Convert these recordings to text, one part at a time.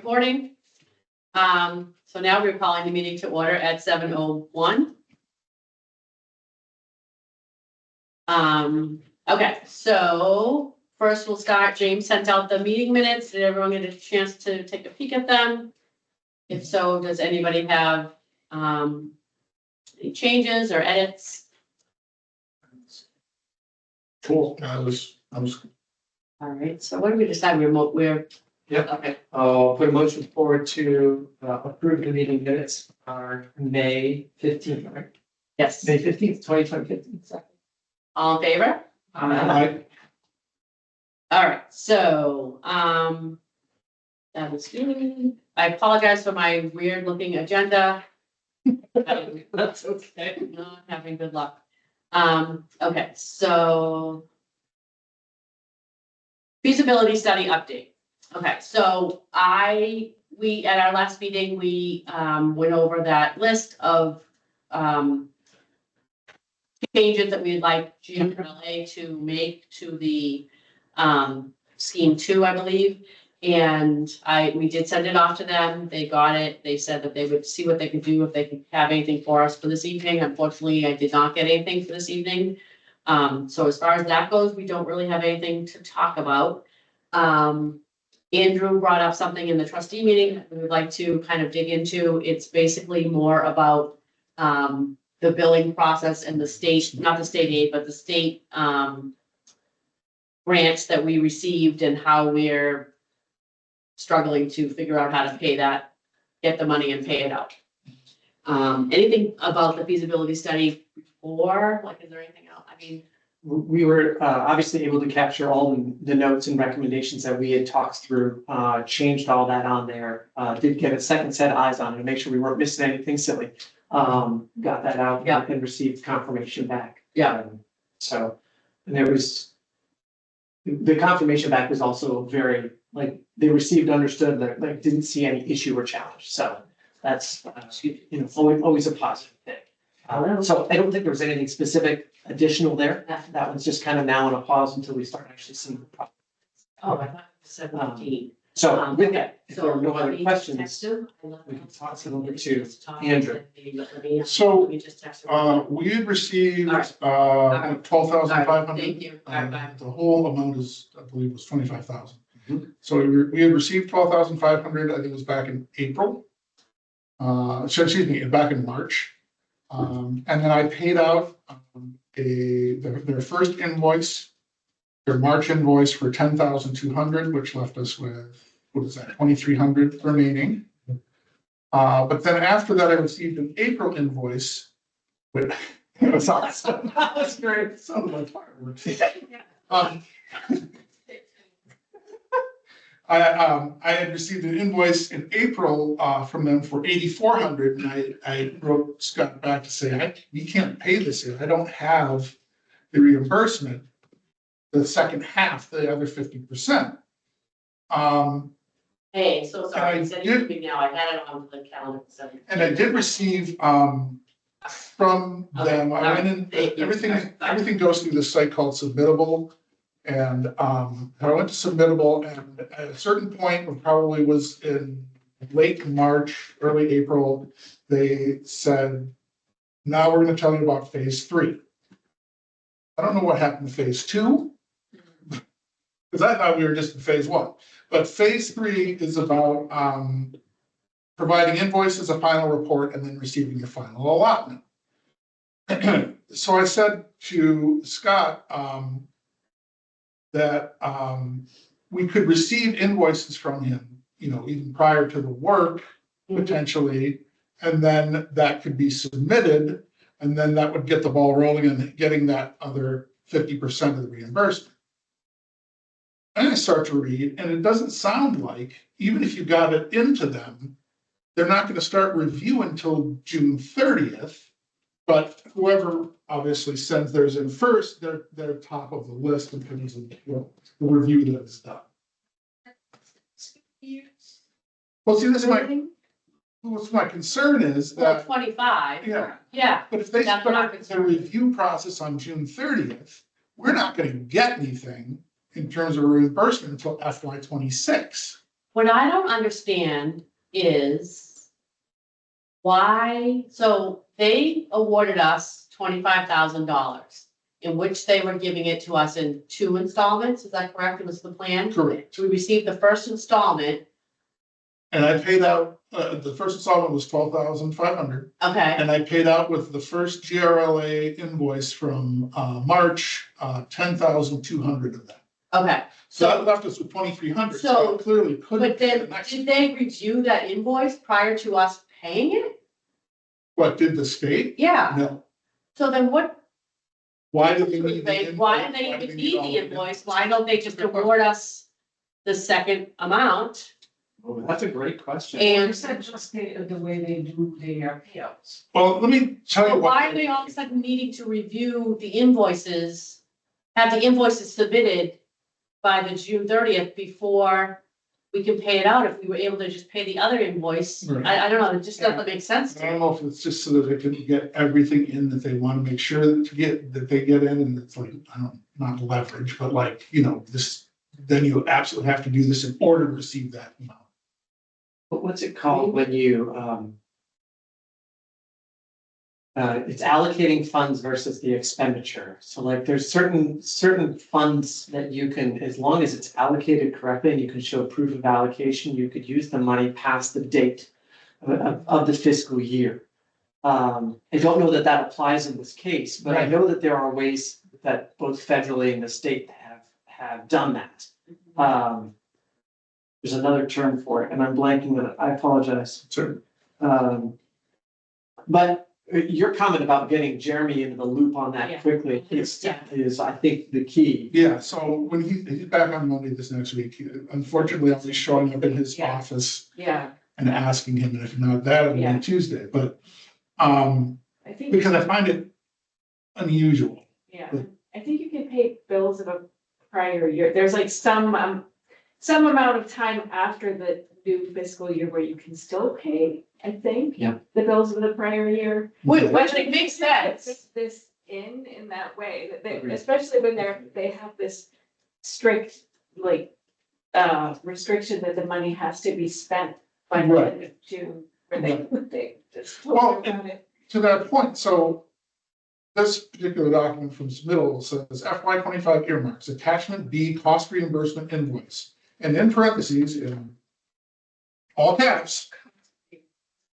Recording. So now we're calling the meeting to order at 7:01. Okay, so first we'll start. James sent out the meeting minutes. Did everyone get a chance to take a peek at them? If so, does anybody have any changes or edits? Cool. I was. All right, so what do we decide? We're Yep. okay. I'll put a motion forward to approve the meeting minutes on May 15th, right? Yes. May 15th, 2020. All in favor? I All right, so, that was good. I apologize for my weird looking agenda. That's okay. Not having good luck. Okay, so. Feasibility study update. Okay, so we, at our last meeting, we, went over that list of, changes that we'd like GMLA to make to the, scheme 2, I believe. And we did send it off to them. They got it. They said that they would see what they could do, if they could have anything for us for this evening. Unfortunately, I did not get anything for this evening. So as far as that goes, we don't really have anything to talk about. Andrew brought up something in the trustee meeting that we would like to kind of dig into. It's basically more about, the billing process and the state, not the state aid, but the state, grants that we received and how we're struggling to figure out how to pay that, get the money and pay it out. Anything about the feasibility study before, like, is there anything else? I mean, We were obviously able to capture all the notes and recommendations that we had talked through, changed all that on there. Did get a second set of eyes on it to make sure we weren't missing anything silly. Got that out Yeah. and received confirmation back. Yeah. So, and there was, the confirmation back was also very, like, they received, understood, that, like, didn't see any issue or challenge. So that's, always a positive thing. So I don't think there was anything specific additional there. That one's just kind of now on a pause until we start actually seeing the problem. oh, I thought it was 17. So with that, if So there are no let other me just questions, text him. we can toss it over to Andrew. So, Let me just text him. we had received, All right. 12,500. Thank you. All right, bye. The whole amount is, I believe, was 25,000. Mhm. So we had received 12,500, I think it was back in April. Excuse me, back in March. And then I paid out their first invoice, their March invoice for 10,200, which left us with, what is that, 2,300 remaining. But then after that, I received an April invoice, but it was awesome. That was great. Some of my fireworks. I had received an invoice in April from them for 8,400, and I wrote Scott back to say, we can't pay this yet. I don't have the reimbursement, the second half, the other 50%. Hey, so sorry, I I said did- you now, I had it on the calendar. So. And I did receive from them, I went in, Thank you. everything goes through this site called Submittable. And I went to Submittable, and at a certain point, it probably was in late March, early April, they said, now we're gonna tell you about phase 3. I don't know what happened to phase 2, because I thought we were just in phase 1. But phase 3 is about providing invoices, a final report, and then receiving your final allotment. So I said to Scott that we could receive invoices from him, even prior to the work, potentially, and then that could be submitted, and then that would get the ball rolling and getting that other 50% of the reimbursement. And I start to read, and it doesn't sound like, even if you got it into them, they're not going to start review until June 30th. But whoever obviously sends theirs in first, they're top of the list in terms of the review that is done. Well, see, what's my concern is Well, that, 25. yeah, Yeah. but if they That's what I'm start the concerned with. review process on June 30th, we're not going to get anything in terms of reimbursement until FY 26. what I don't understand is why, so they awarded us $25,000, in which they were giving it to us in 2 installments, is that correct? It was the plan? Correct. We received the first installment, And I paid out, the first installment was $12,500. okay, And I paid out with the first GRLA invoice from March, 10,200 of that. okay. So that left us with 2,300. So- I clearly couldn't But pay the then, next. did they review that invoice prior to us paying it? What, did the state? Yeah, No. so then what, Why did they need the why invoice? do they even all need of the it? invoice? Why don't they just award us the second amount? Oh, that's a great question. And You said just the way they do their payouts. Well, let me tell you but what. why are they all of a sudden needing to review the invoices? Have the invoices submitted by the June 30th before we can pay it out if we were able to just pay the other invoice? Right. I don't know, it just doesn't make sense I to don't me. know if it's just so that they can get everything in that they want to make sure that they get in, and it's like, I don't, not leverage, but like, this, then you absolutely have to do this in order to receive that amount. But what's it called when you, it's allocating funds versus the expenditure. So like there's certain funds that you can, as long as it's allocated correctly and you can show proof of allocation, you could use the money past the date of the fiscal year. I don't know that that applies in this case, but I know that there are ways that both federally and the state have done that. There's another term for it, and I'm blanking on it. I apologize. Sure. But your comment about getting Jeremy into the loop on that Yeah. quickly Yeah. is, I think, the key. Yeah, so when he's back on Monday this next week, unfortunately, I'll be showing up in his Yeah. office Yeah, and asking him, and if not that, it'll be Yeah. on Tuesday, but, I think, because I find it unusual. yeah, I think you can pay bills of a prior year. There's like some amount of time after the new fiscal year where you can still pay, I think. Yeah. The bills of the prior year. which it makes sense. Fix this in that way, that they, Agreed. especially when they have this strict, like, restriction that the money has to be spent by the end of June, where they just told Well, me about it. To that point, so this particular document from submittal says FY 25 earmarks, attachment B, cost reimbursement invoice. And in parentheses, in all caps,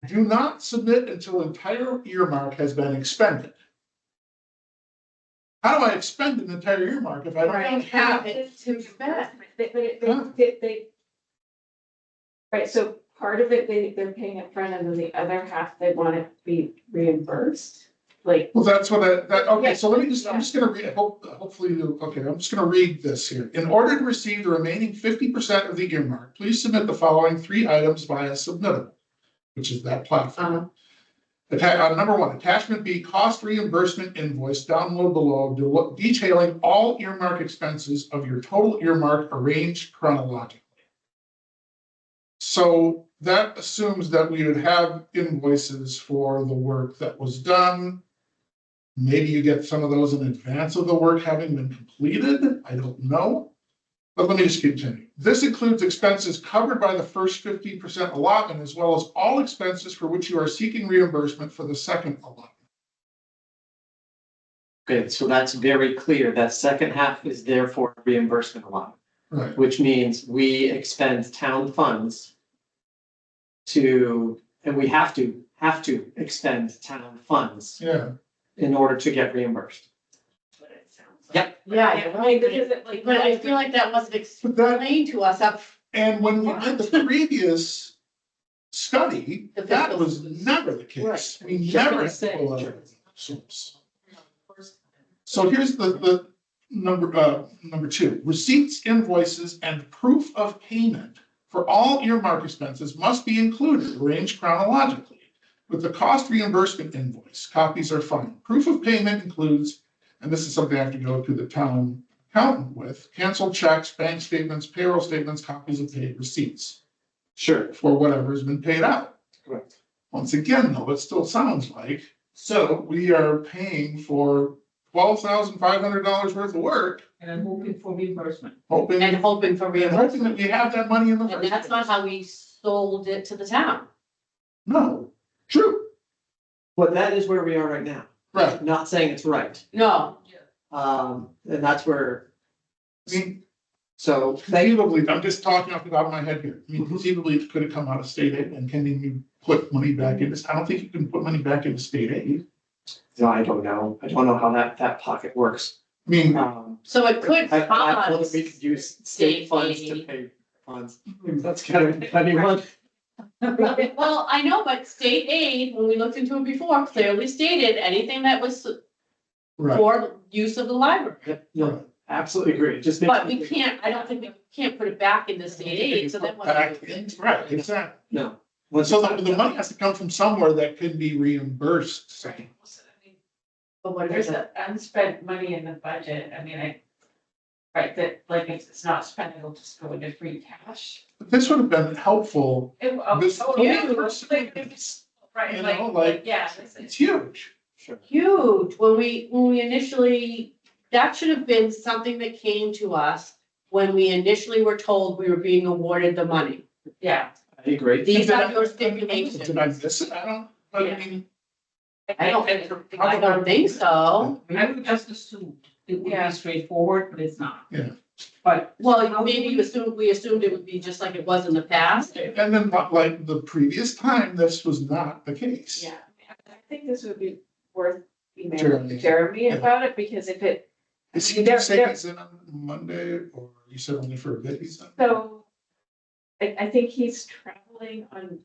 do not submit until entire earmark has been expended. How do I expend an entire earmark if I don't have it? it to spend. They. Right, so part of it, they're paying up front, and then the other half, they want it to be reimbursed, like. Well, that's what okay, Yeah. so I'm just gonna read, hopefully, I'm just gonna read this here. In order to receive the remaining 50% of the earmark, please submit the following 3 items via submittal, which is that platform. Number 1, attachment B, cost reimbursement invoice, download below, detailing all earmark expenses of your total earmark arranged chronologically. So that assumes that we would have invoices for the work that was done. Maybe you get some of those in advance of the work having been completed. I don't know. But let me just continue. This includes expenses covered by the first 50% allotment, as well as all expenses for which you are seeking reimbursement for the second allotment. Okay, so that's very clear. That second half is there for reimbursement allotment, Right. which means we expend town funds and we have to expend town funds Yeah. in order to get reimbursed. What it sounds like. Yep. Yeah, I you're mean, right, because it, like. but I feel like that wasn't explained to us up. And when we did the previous study, The that fiscal- was never the case. We Just never gonna had say, full sure. source. So here's the number 2, receipts, invoices, and proof of payment for all earmark expenses must be included, arranged chronologically. With the cost reimbursement invoice, copies are fine. Proof of payment includes, and this is something I have to go to the town accountant with, canceled checks, bank statements, payroll statements, copies of paid receipts Sure. for whatever has been paid out. Correct. Once again, though, it still sounds like, so we are paying for $12,500 worth of work, And I'm hoping for reimbursement. hoping, And hoping for hoping that reimbursement. we have that money in the And first that's not place. how we sold it to the town. No, true, But that is where we are right now. right. Not saying it's right. No, And that's where, I mean, so conceivably, I'm just talking off the top of my head here. I mean, Mhm. conceivably, it could have come out of state aid, and can you put money back in this? I don't think you can put money back into state aid. I don't know. I don't know how that pocket works. I mean, so it could I whether cause, we could use state state funds to aid. pay funds. That's kind of a funny one. well, I know, but state aid, when we looked into it before, clearly stated anything that was right, for use of the library. Yep, no, absolutely agree. Just make. But we can't, I don't think we can't put it back in the state aid, so then what do back we do? in, right, exactly. No. Once So it's- the money has to come from somewhere that could be reimbursed, say. But what There's is it? unspent money in the budget, I mean, right, that, like, if it's not spent, it'll just go into free cash. But this would have been helpful, This- Right, you know, like, yeah. it's huge. Sure. Huge, when we initially, that should have been something that came to us when we initially were told we were being awarded the money. Yeah, I agree. These are your Did I stipulations. miss it? I don't, but I Yeah. mean, I don't think so. I would just assume it would Yeah. be straightforward, but it's not. Yeah. But. Well, maybe we assumed it would be just like it was in the past. and then like the previous time, this was not the case. yeah, I think this would be worth emailing Jeremy. Jeremy Yeah. about it, because if it, Is he There- saying there- he's in on Monday, or you said only for a bit he's in? so. I think he's traveling on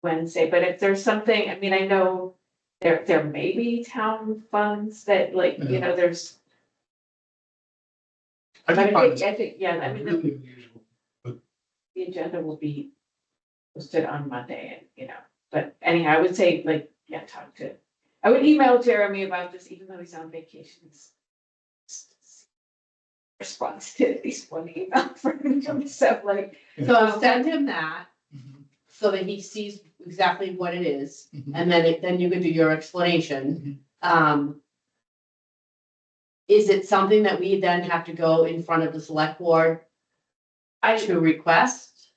Wednesday, but if there's something, I mean, I know there may be town funds that, like, you Yeah. know, there's. I But think I think, yeah, I mean, really unusual. the agenda will be posted on Monday and, you know, but anyhow, I would say, like, yeah, I would email Jeremy about this, even though he's on vacation. Response to at least one email from him, so like, So send him that, Mhm, so that he sees exactly what it is, mhm. and then you can do your explanation. Is it something that we then have to go in front of the select board to request?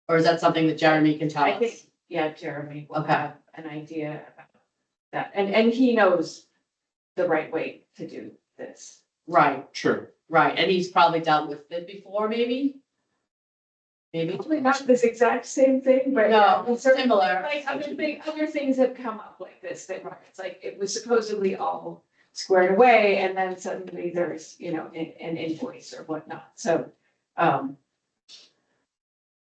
Or is that something that Jeremy can tell I us? think, yeah, Jeremy will Okay. have an idea about that, and he knows the right way to do this. Right, Sure. right, and he's probably dealt with it before, maybe? Maybe, Probably not this exact same thing, but. no, yeah, certainly, similar. Like, other things have come up like this, that it's like, it was supposedly all squared away, and then suddenly there's, you know, an invoice or whatnot, so,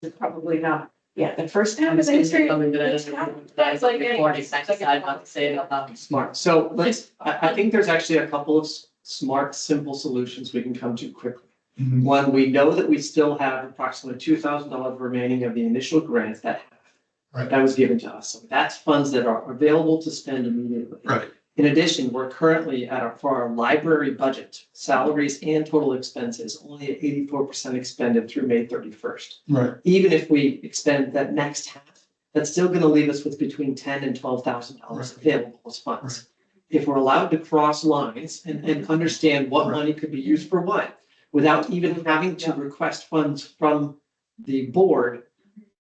it's probably not, yeah, the first time in the history. That's like, Recording, I decided not to say it out loud. Smart. So I think there's actually a couple of smart, simple solutions we can come to quickly. Mhm. One, we know that we still have approximately $2,000 remaining of the initial grant Right. that was given to us. So that's funds that are available to spend immediately. Right. In addition, we're currently for our library budget, salaries and total expenses, only at 84% expended through May 31st. Right, Even if we expend that next half, that's still gonna leave us with between $10,000 and $12,000 Right. available as funds. If we're allowed to cross lines and understand what Right. money could be used for what, without even having to request funds from the board,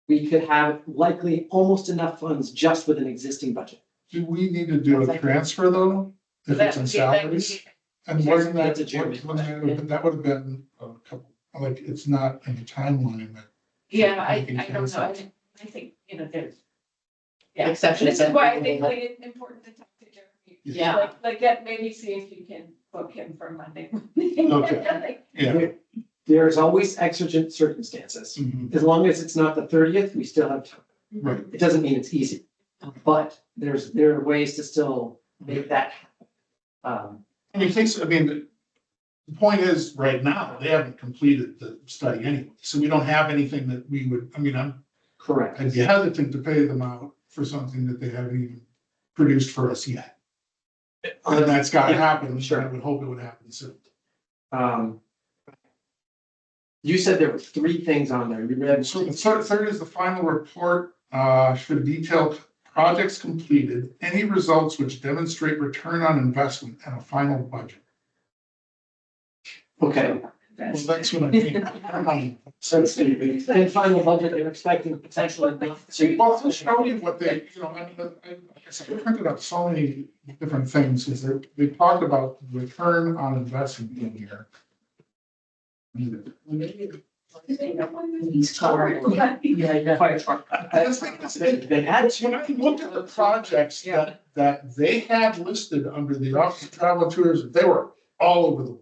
we could have likely almost enough funds just with an existing budget. do we need to do a transfer though, if it's in salaries? And wasn't that, That's a Jeremy question. that would have been a couple, like, it's not in the timeline that. Yeah, I Making don't know, sense. I think, you know, there's. Yeah, Exception this to is why I that. think like it's important to talk to Jeremy. Yeah. Like, get, maybe see if you can book him for Monday. Okay. Yeah. There's always exigent circumstances. Mhm. As long as it's not the 30th, we still have time. Right, It doesn't mean it's easy, but there are ways to still make that happen. I mean, the point is, right now, they haven't completed the study anyway, so we don't have anything that we would, I mean, Correct. I'd be hesitant to pay them out for something that they haven't even produced for us yet. And that's gotta Yeah, happen, sure. I would hope it would happen soon. You said there were 3 things on there. You read. So the third is the final report, should detail projects completed, any results which demonstrate return on investment and a final budget. Okay. Well, that's what I mean. Since the final budget, they're expecting potentially. Well, to show you what they, I mean, like I said, I printed up so many different things, is that they talked about return on investment in here. He's covered. Yeah, fire truck. I just think it's, They had to. when I looked at the projects that they had listed under the Office of Travel and Tourism, they were all over the world.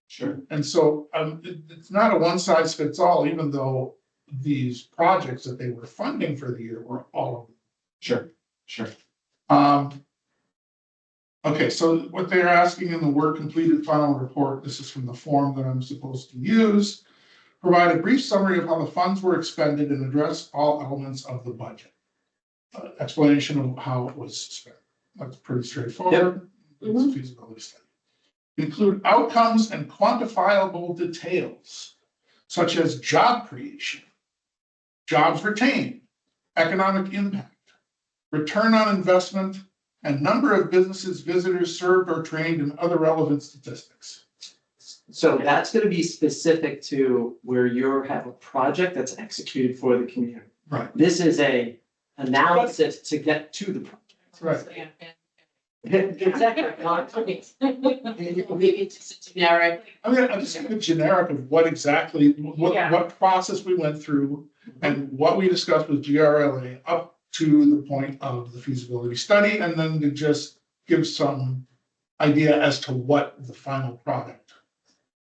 Sure. And so, it's not a one size fits all, even though these projects that they were funding for the year were all over. Sure, sure. Okay, so what they're asking in the work completed final report, this is from the form that I'm supposed to use. Provide a brief summary of how the funds were expended and address all elements of the budget. Explanation of how it was spent. That's pretty straightforward. It's a feasibility study. Include outcomes and quantifiable details, such as job creation, jobs retained, economic impact, return on investment, and number of businesses, visitors served or trained, and other relevant statistics. So that's gonna be specific to where you have a project that's executed for the community. Right. This is a analysis to get to the project. Right. Exactly. Maybe it's just a generic. I mean, I'm just giving a generic of what exactly, Yeah. what process we went through and what we discussed with GRLA up to the point of the feasibility study, and then to just give some idea as to what the final product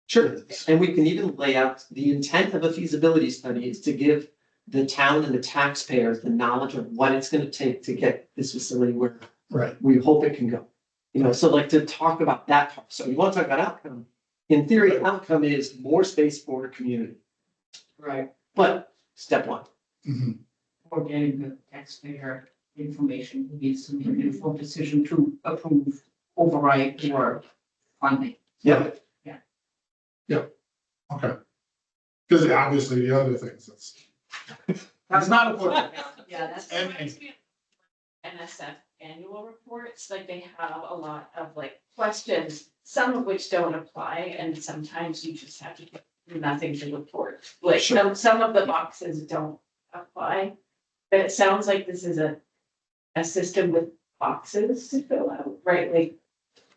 Sure, is. and we can even lay out the intent of a feasibility study is to give the town and the taxpayers the knowledge of what it's gonna take to get this facility where Right. we hope it can go. So like to talk about that part. So you want to talk about outcome. In theory, outcome is more space for the community. Right, But step one. Mhm. or getting the taxpayer information, he needs to make an informed decision to approve, override, or funding. Yeah. Okay. Because obviously the other things, that's not a. Yeah, that's. And- NSF annual reports, like they have a lot of like questions, some of which don't apply, and sometimes you just have to do nothing to report. Like Sure. some of the boxes don't apply, but it sounds like this is a system with boxes to fill out, right? Like.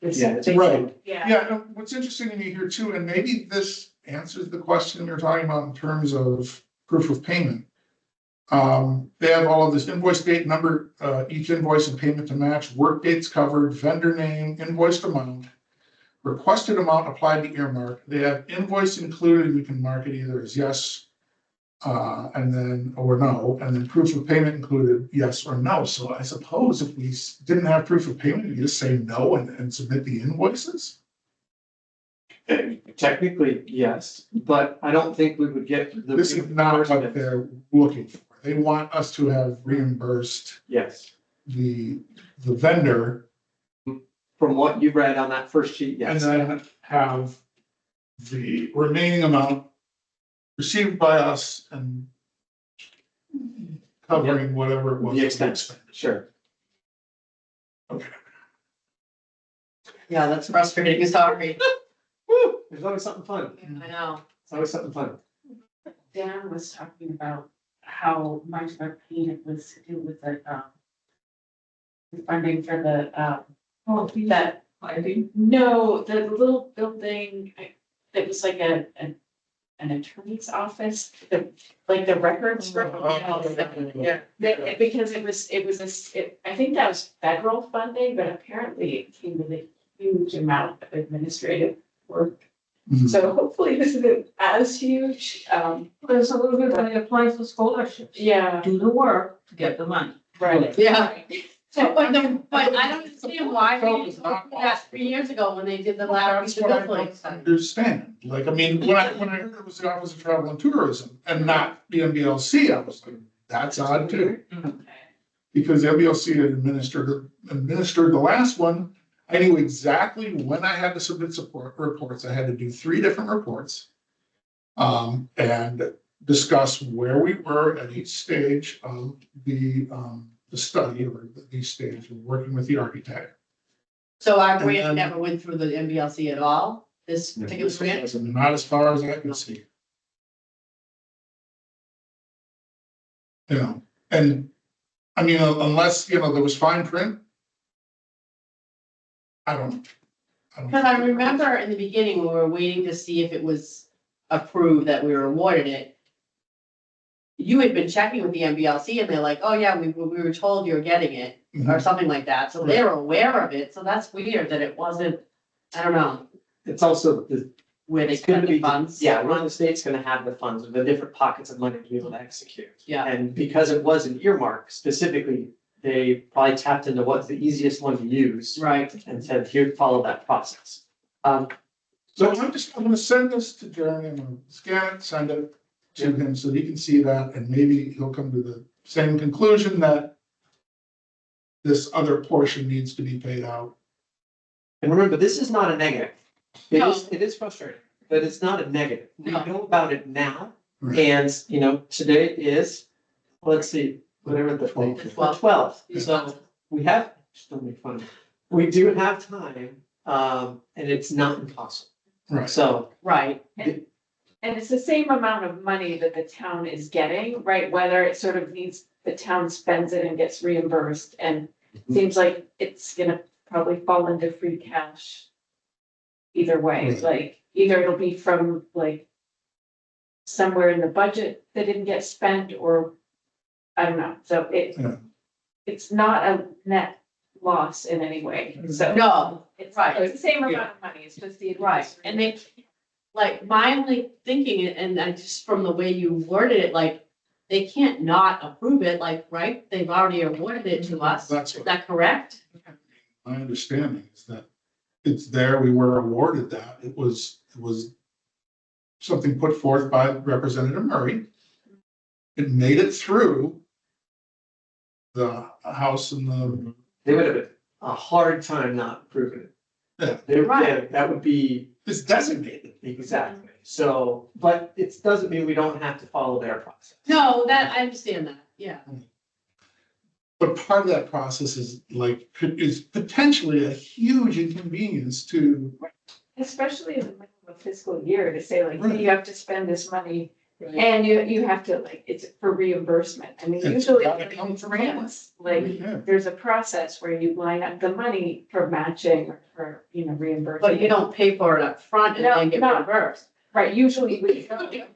this- Yeah, it's right. Yeah. Yeah, and what's interesting to me here too, and maybe this answers the question we were talking about in terms of proof of payment. They have all of this invoice date number, each invoice and payment to match, work dates covered, vendor name, invoiced amount, requested amount applied to earmark. They have invoice included, we can mark it either as yes, and then, or no, and then proof of payment included, yes or no. So I suppose if we didn't have proof of payment, we just say no and submit the invoices? Technically, yes, but I don't think we would get the. This is not what they're looking for. They want us to have reimbursed Yes, the vendor from what you read on that first sheet, and yes. then have the remaining amount received by us and covering whatever it was. The expense, sure. Okay. Yeah, that's frustrating, sorry. Woo, there's always something fun. I know. It's always something fun. Dan was talking about how much of our payment was to do with the funding for the, that, No, the little building, that was like an attorney's office, like the records room. Yeah. Because I think that was federal funding, but apparently it came with a huge amount of administrative work. Mhm. So hopefully this isn't as huge, there's a little bit when they apply for scholarships. yeah, Do the work to get the money. right. Yeah. But I don't understand why we Felt didn't was not do that 3 years ago when they did the last That's what I feasibility don't study. understand. Like, I mean, when I heard it was the Office of Travel and Tourism and not the MBLC, I was like, that's odd too. Okay. Because the MBLC had administered the last one. I knew exactly when I had to submit support reports. I had to do 3 different reports. And discuss where we were at each stage of the study or the stage of working with the architect. So our And grant then- never went through the MBLC at all? this particular grant? Not as far as I can see. You know, and, I mean, unless, there was fine print. I don't. Because I remember in the beginning, we were waiting to see if it was approved that we were awarded it. You had been checking with the MBLC and they're like, oh yeah, we were told you're getting it, or Mhm. something like that, so they were aware of it, so that's weird that it wasn't, I don't know, It's also where they it's gonna spend the be, funds. yeah, where the state's gonna have the funds, the different pockets of money to be able to execute. Yeah. And because it was an earmark specifically, they probably tapped into what's the easiest one to use Right, and said, here, follow that process. So I'm gonna send this to Jeremy, I'm gonna scan it, send it to him so he can see that, and maybe he'll come to the same conclusion that this other portion needs to be paid out. And remember, this is not a negative. No. It is frustrating, but it's not a negative. We No. know about it now. Right. And, today is, let's see, whatever the date is, The 12th. 12th. Yeah. So we have, just don't make fun of me. We do have time, and it's not impossible. Right. So, right, And it's the same amount of money that the town is getting, right? Whether it sort of needs, the town spends it and gets reimbursed, and seems like it's gonna probably fall into free cash. Either way, Right. like, either it'll be from like somewhere in the budget that didn't get spent, or I don't know, so Yeah. it's not a net loss in any way, so. no, It's right. it's the same amount of money, it's just the. right, and they, like, my only thinking, and I just from the way you worded it, like, they can't not approve it, like, right, they've already awarded it to us, That's is what that correct? my understanding is, that it's there, we were awarded that, it was something put forth by Representative Murray. It made it through the House and the, they would have a hard time not approving it. Yeah. Right. That would be, it's designated. exactly. So, but it doesn't mean we don't have to follow their process. No, that, I understand that, yeah, But part of that process is potentially a huge inconvenience to. Especially in the middle of a fiscal year, to say like, Right. you have to spend this money, right, and you have to, like, it's for reimbursement, I mean, It's usually. gotta like, come from grants, like, Yeah. there's a process where you line up the money for matching or for, reimbursement. but you don't pay for it up front and then get No, no. reimbursed. Right, usually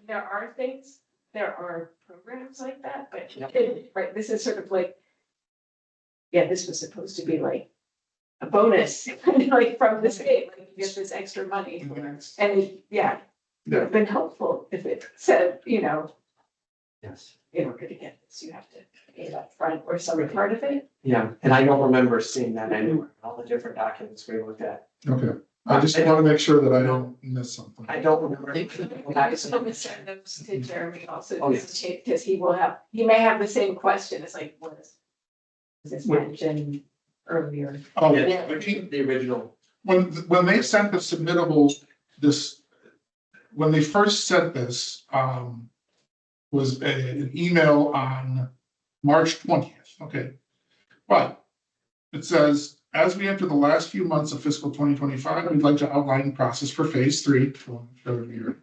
there are things, there are programs like that, but, right, this is sort of like. Yeah, this was supposed to be like a bonus, like from the state, like you get this extra money. And it, yeah, it would have been helpful if it said, Yes. in order to get this, you have to pay it up front or some part of it. Yeah, and I don't remember seeing that anywhere, all the different documents we looked at. Okay, I just want to make sure that I don't miss something. I don't remember. I just want to send those to Jeremy also, Oh, because he may have the same question, it's like, was this mentioned earlier? Oh, Yeah, I mean, the original. when they sent the submittable, when they first sent this, was an email on March 20th, okay? But it says, as we enter the last few months of fiscal 2025, we'd like to outline the process for phase 3 of year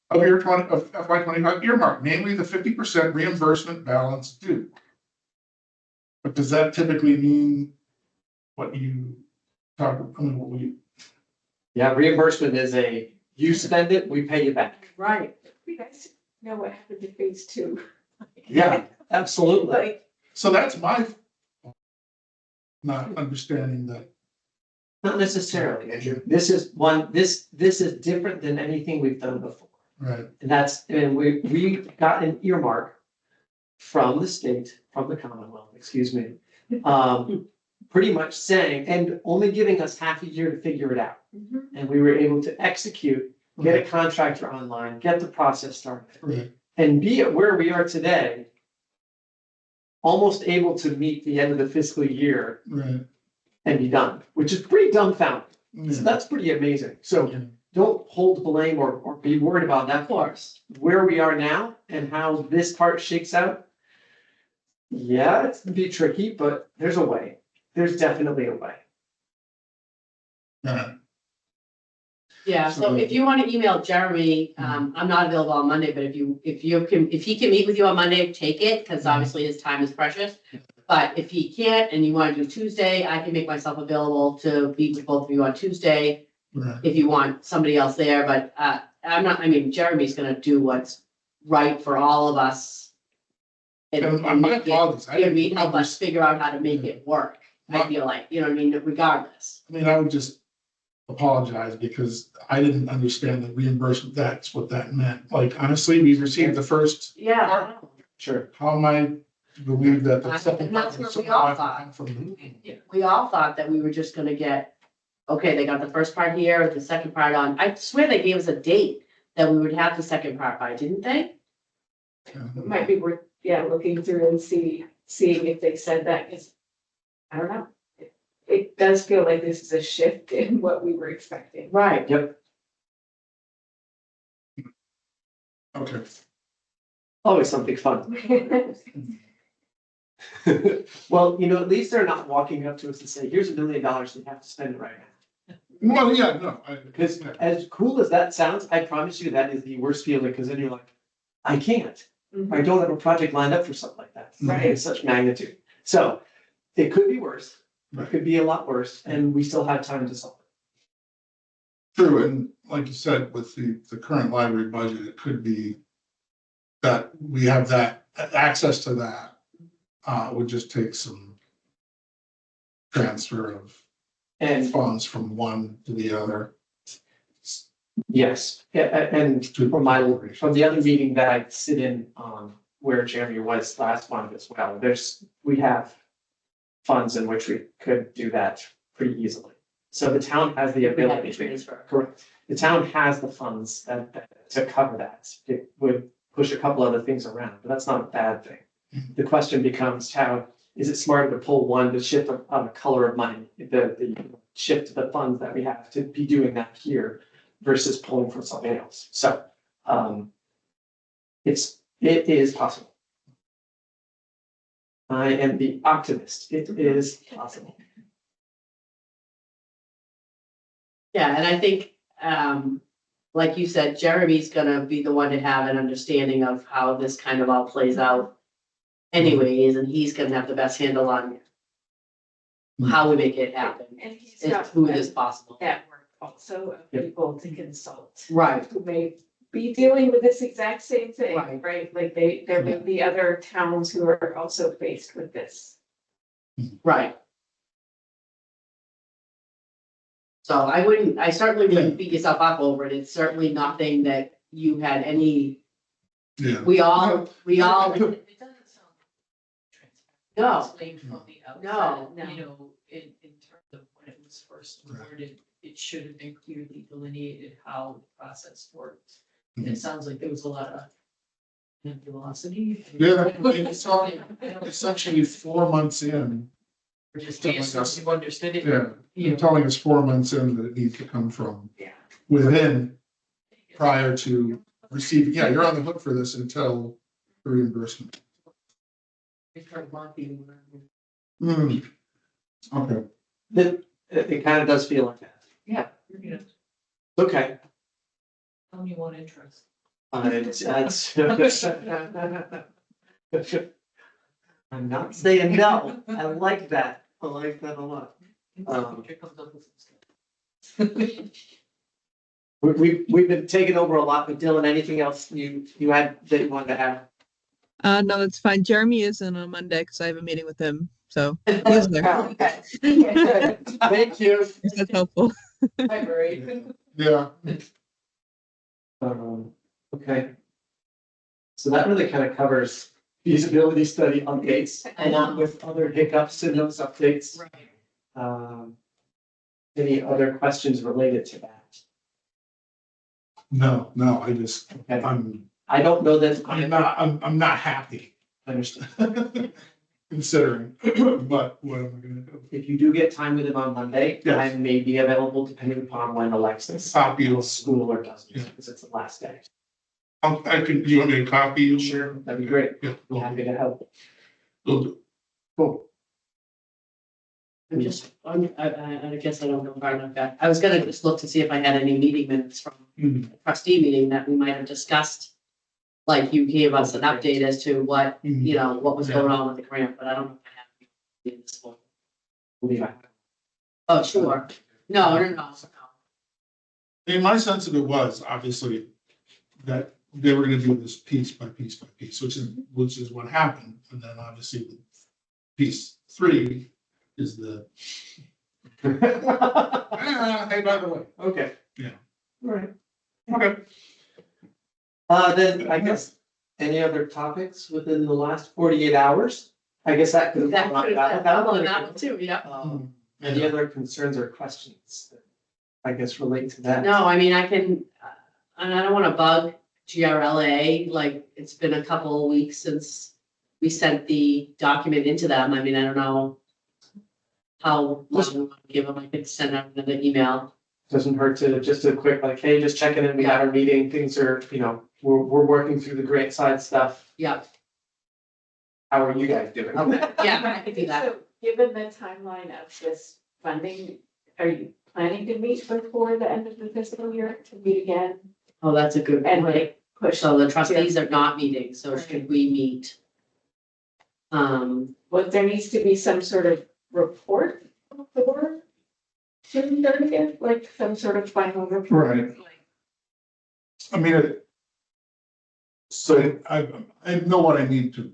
of FY 25 earmark, namely the 50% reimbursement balance due. But does that typically mean what you talk, what we, Yeah, reimbursement is you spend it, we pay you back. Right, You guys know what happened to phase 2? Yeah, absolutely. Like, so that's my not understanding that. Not necessarily, Andrew. This is different than anything we've done before. Right, And we got an earmark from the state, from the Commonwealth, excuse me. Pretty much saying, and only giving us half a year to figure it out. And we were able to execute, get a contractor online, get the process started. right, And be at where we are today, almost able to meet the end of the fiscal year right. and be done, which is pretty dumbfounding. So Yeah. that's pretty amazing. So don't hold blame or be worried about that. of course, Where we are now and how this part shakes out. Yeah, it's gonna be tricky, but there's a way. There's definitely a way. Right. Yeah, so if you want to email Jeremy, I'm not available on Monday, but if he can meet with you on Monday, take it, because obviously his time is precious. But if he can't and you want to do Tuesday, I can make myself available to meet with both of you on Tuesday. Right. If you want somebody else there, but Jeremy's gonna do what's right for all of us. And my make it- apologies, I and didn't, help us figure out how to make it work. I feel like, you know what I mean, regardless. I mean, I would just apologize because I didn't understand the reimbursement, that's what that meant. Like, honestly, we received the first, Yeah. Sure. how am I to believe that the And second? that's what we somehow all have to thought. come from the- We all thought that we were just gonna get, okay, they got the first part here, the second part on, I swear they gave us a date that we would have the second part by, didn't they? It might be worth, looking through and seeing if they said that, because I don't know. It does feel like this is a shift in what we were expecting. Right. Yep. Okay, Always something fun. Well, at least they're not walking up to us and say, here's $1 million, you have to spend it right now. well, yeah, no, Because as cool as that sounds, I promise you that is the worst feeling, because then you're like, I can't. I don't have a project lined up for something like that. Right. It's such magnitude. So it could be worse. It Right. could be a lot worse, and we still have time to solve it. true, and like you said, with the current library budget, it could be that we have that, access to that, would just take some transfer of And funds from one to the other. yes, and from the other meeting that I sit in on, where Jeremy was last month as well, we have funds in which we could do that pretty easily. So the town has the ability to transfer. Correct. The town has the funds to cover that. It would push a couple other things around, but that's not a bad thing. The question becomes, how is it smarter to pull one to shift on the color of money, the shift the funds that we have to be doing that here versus pulling from something else. So it is possible. I am the optimist. It is possible. Yeah, and I think, like you said, Jeremy's gonna be the one to have an understanding of how this kind of all plays out anyways, and he's gonna have the best handle on how we make it happen And he's as got smooth as possible. network also of people to consult. Right. Who may be dealing with this exact same thing, Right. right? Like there may be other towns who are also faced with this. Right. So I certainly wouldn't beat yourself up over it. It's certainly nothing that you had any, Yeah. we all, It doesn't sound no, explained from the No, outset, no. in terms of when it was first Right. awarded, it should have been clearly delineated how the process worked. Mhm. It sounds like there was a lot of nebulosity. Yeah, it's all essentially 4 months in, Or just yes, you understood it. yeah, You you're know. telling us 4 months in that it needs to come from Yeah. within prior to receiving, yeah, you're on the hook for this until the reimbursement. It's very lumpy. Hmm, okay, It kind of does feel like that. Yeah, you know, Okay. tell me one interest. That's. I'm not saying no. I like that. I like that a lot. Future comes up with some stuff. We've been taking over a lot, but Dylan, anything else you had that you wanted to add? No, that's fine. Jeremy is in on Monday because I have a meeting with him. So he's there. Oh, okay. Thank you. If that's helpful. Hi, Marie. yeah, Okay. So that really kind of covers feasibility study updates along with other hiccups in those updates. Right. Any other questions related to that? no, I just, Okay. I'm I don't know that I'm not happy understand. considering, but what am I gonna do? If you do get time with him on Monday, Yes. I may be available depending upon when Alexis Copy goes of to school or doesn't, Yeah. because it's the last day. I could, do you want me to copy you? Sure, that'd be great. Yeah, Be happy to help. will do. Cool. I guess I don't know far enough back. I was gonna just look to see if I had any meeting minutes from Mhm. the trustee meeting that we might have discussed. Like you gave us an update as to what, you know, what was going on with the grant, but I don't know if I have. It in this folder. Believe I. Oh, sure. No. In my sense of it was obviously that they were gonna do this piece by piece by piece, which is what happened. And then obviously the piece 3 is the, hey, by the way. Okay. Yeah. All right. Okay. Then I guess, any other topics within the last 48 hours? I guess that could. That could have been on that one too, yeah. Any other concerns or questions that I guess relate to that? No, I mean, I can, and I don't wanna bug GRLA, like, it's been a couple of weeks since we sent the document into them. I mean, I don't know how long we want to give them. I could send out another email. Doesn't hurt to just a quick like, hey, just checking in, we had our meeting, things are, you know, we're working through the grant side stuff. Yeah, How are you guys doing? okay, yeah, I could do that. So, given the timeline of this funding, are you planning to meet before the end of the fiscal year to meet again Oh, that's a good and point. like push? So the trustees are not meeting, so Right. should we meet? Well, there needs to be some sort of report for June 30th, like some sort of final report. Right. I mean, so I know what I need to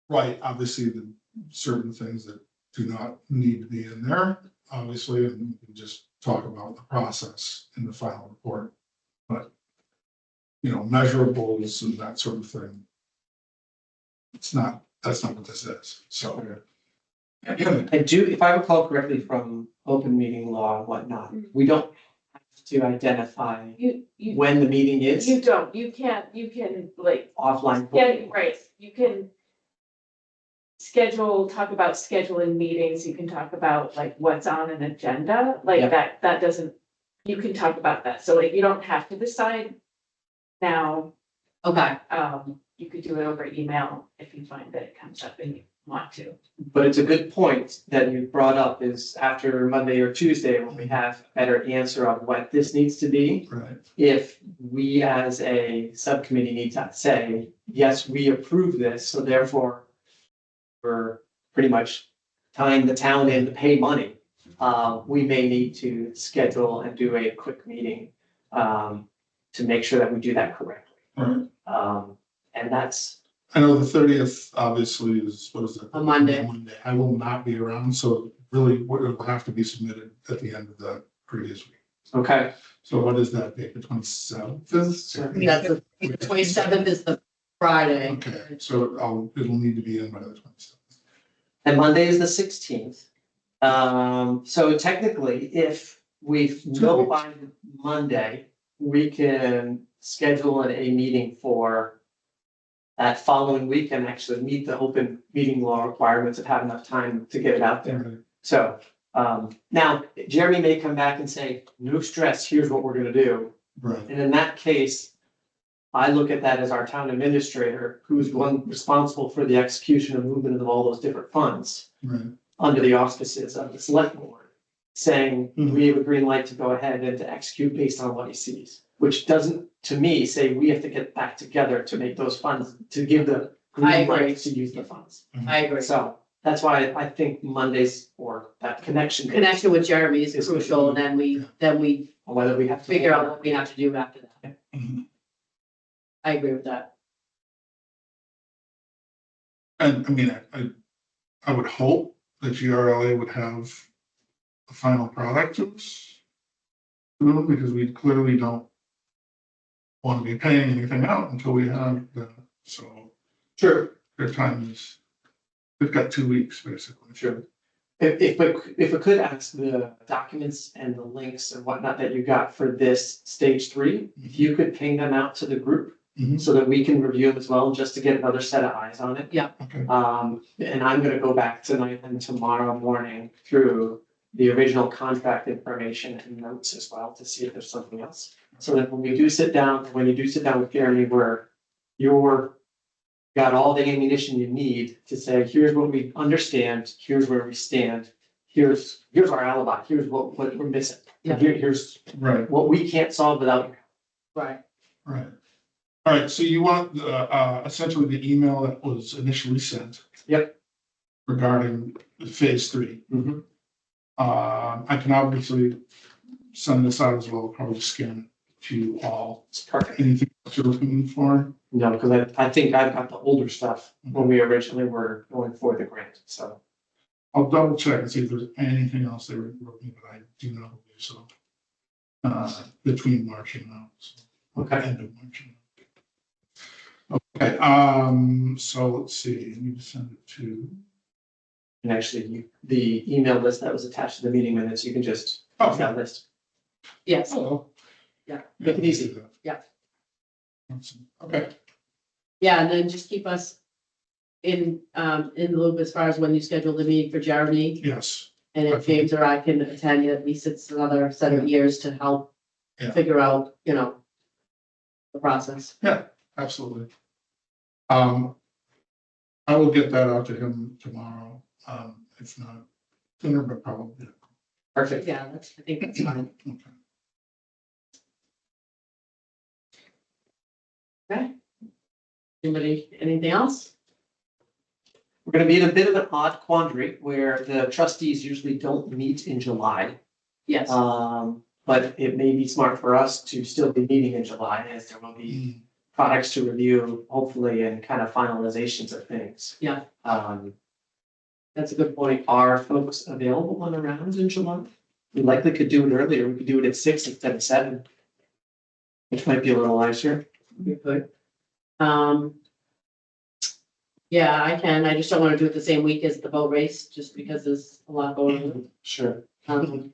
write, obviously, the certain things that do not need to be in there, obviously, and we can just talk about the process in the final report. But, you know, measurables and that sort of thing. That's not what this is, so. I do, if I recall correctly from open meeting law and whatnot, we don't have to identify You when the meeting is you don't, you can like, offline. yeah, right, you can talk about scheduling meetings, you can talk about like what's on an agenda, like Yeah. that doesn't, you can talk about that, so like you don't have to decide now. Okay, You could do it over email if you find that it comes up and you want to. But it's a good point that you brought up is after Monday or Tuesday, when we have a better answer on what this needs to be. Right, If we as a subcommittee need to say, yes, we approve this, so therefore we're pretty much tying the town in to pay money. We may need to schedule and do a quick meeting to make sure that we do that correctly. right. And that's, I know the 30th obviously is, what is it? A Monday. Monday. I will not be around, so really it will have to be submitted at the end of the previous week. okay. So what is that date, the 27th? yeah, the 27th is the Friday. Okay, so it'll need to be in by the 27th. And Monday is the 16th. So technically, if we know by Monday, we can schedule a meeting for that following week and actually meet the open meeting law requirements and have enough time to get it out there. So now Jeremy may come back and say, no stress, here's what we're gonna do. Right, And in that case, I look at that as our town administrator, who's one responsible for the execution and movement of all those different funds right. under the auspices of the select board, saying, Mhm. we have a green light to go ahead and to execute based on what he sees. Which doesn't, to me, say we have to get back together to make those funds, to give the I green agree. light to use the funds. I agree. So that's why I think Mondays or that connection. Connection with Jeremy is Is crucial, and then we Whether we have to. figure out what we have to do after that. Mhm. I agree with that. And I mean, I would hope that GRLA would have a final product to us soon, because we clearly don't want to be paying anything out until we have the, so Sure, their time is, we've got 2 weeks basically. sure. If I could ask the documents and the links and whatnot that you got for this stage 3, if you could ping them out to the group Mhm. so that we can review them as well, just to get another set of eyes on it. Okay, And I'm gonna go back tonight and tomorrow morning through the original contract information and notes as well to see if there's something else. So that when you do sit down with Jeremy, where you're got all the ammunition you need to say, here's what we understand, here's where we stand. here's our alibi, here's what we're missing. Yeah. Here's Right, what we can't solve without your Right. right. All right, so you want, essentially the email that was initially sent. Yep. Regarding phase 3. help. I can obviously send this out as well, probably scan it to you all. It's perfect. Anything else you're looking for? No, because I think I've got the older stuff when we originally were going for the grant, so. I'll double check and see if there's anything else they were looking, but I do not believe so. Between March and now, so Okay. end of March. Okay, so let's see, I need to send it to. And actually, the email list that was attached to the meeting minutes, you can just, Oh, that list. Yes. Hello. Yeah. Make it easy. Yeah. Okay, Yeah, and then just keep us in the loop as far as when you schedule the meeting for Jeremy. yes, And if James or I can attend, at least it's another set of years to help Yeah. figure out, the process. absolutely. I will get that out to him tomorrow, if not sooner, but probably. Perfect. Yeah, I think that's fine. Okay. Okay. Anybody, anything else? We're gonna be in a bit of an odd quandary where the trustees usually don't meet in July. Yes. But it may be smart for us to still be meeting in July as there will be products to review, hopefully, and kind of finalizations of things. Yeah. Um, That's a good point. are folks available and around in July? We likely could do it earlier. We could do it at 6 instead of 7. Which might be a little nicer. We could. Yeah, I can. I just don't want to do it the same week as the boat race, just because there's a lot going on. Sure. Um,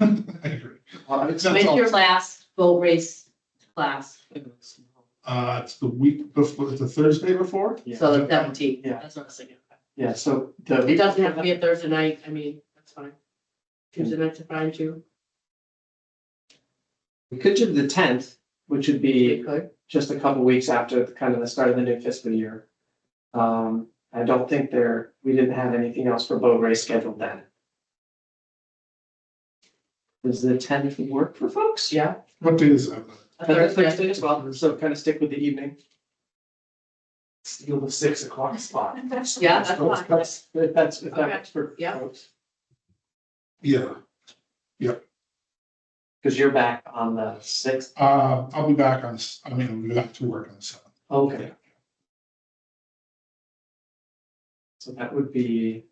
I agree. It's When's your last boat race class? It's the week before, the Thursday before? So the 17th. Yeah. That's what I was thinking. Yeah, so It doesn't have to be a Thursday night. I mean, that's fine. Tuesday night's fine too. we could do the 10th, which would We be could. just a couple weeks after kind of the start of the new fiscal year. I don't think we didn't have anything else for boat race scheduled then. Does the 10th work for folks? Yeah. What day is that? A Thursday Thursday. as well, so kind of stick with the evening. Steal the 6 o'clock spot. Yeah, that's fine. If that Okay. works for Yeah. folks. Yeah, Because you're back on the 6th. I'll be back on, I'll be back to work on the 7th. Okay. So that would be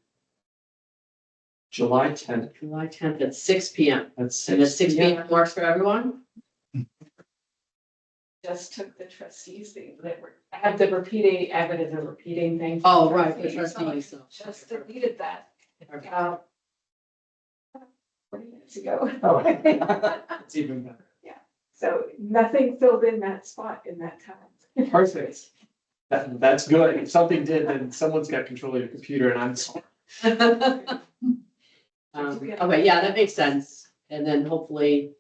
July 10th. July 10th at 6 PM. That's And the 6 PM works for everyone? Just took the trustees thing that were, I have the repeating, added the repeating thing. Oh, right, the So I trustees, so. Just deleted that, Okay. 40 minutes ago. Oh, that's even better. So nothing filled in that spot in that time. Perfect. That's good. If something did, then someone's got control of your computer and I'm sorry. Okay, yeah, that makes sense. And then hopefully,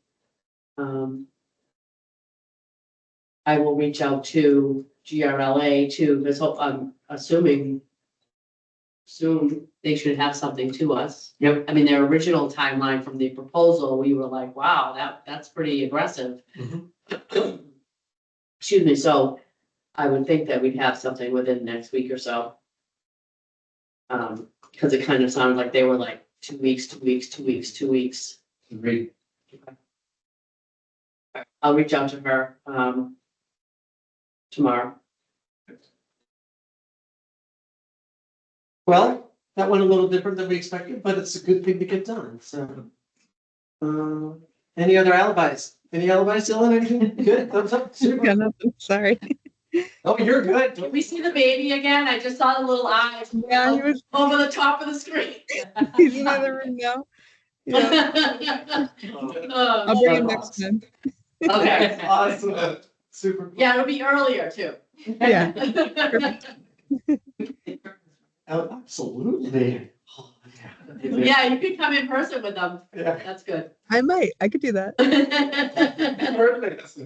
I will reach out to GRLA too, because I'm assuming soon they should have something to us. Yep. I mean, their original timeline from the proposal, we were like, wow, that's pretty aggressive. Excuse me, so I would think that we'd have something within the next week or so. Because it kind of sounded like they were like 2 weeks, 2 weeks, 2 weeks, 2 weeks. Agreed. I'll reach out to her, tomorrow. Well, that went a little different than we expected, but it's a good thing to get done, so. Any other alibis? Any alibis, Dylan? Anything? Good, thumbs up? Yeah, Super. nothing, sorry. Oh, you're good. Can we see the baby again? I just saw the little eyes Yeah, he was, over the top of the screen. he's in the other room now. Yeah, I'll bring him next time. Okay. Awesome. Super. Yeah, it'll be earlier too. Yeah. Oh, absolutely. Oh, yeah. Yeah, you could come in person with them. Yeah. That's good. I might, I could do that. Perfect.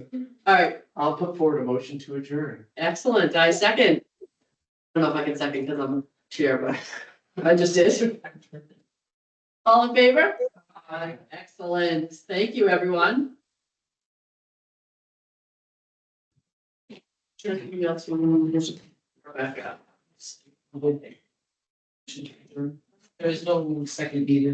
All right, I'll put forward a motion to adjourn. excellent. I second. I don't know if I can second because I'm chair, but I just did. All in favor? Aye. Excellent. Thank you, everyone. Anything else you want to- Rebecca. There's no second needed.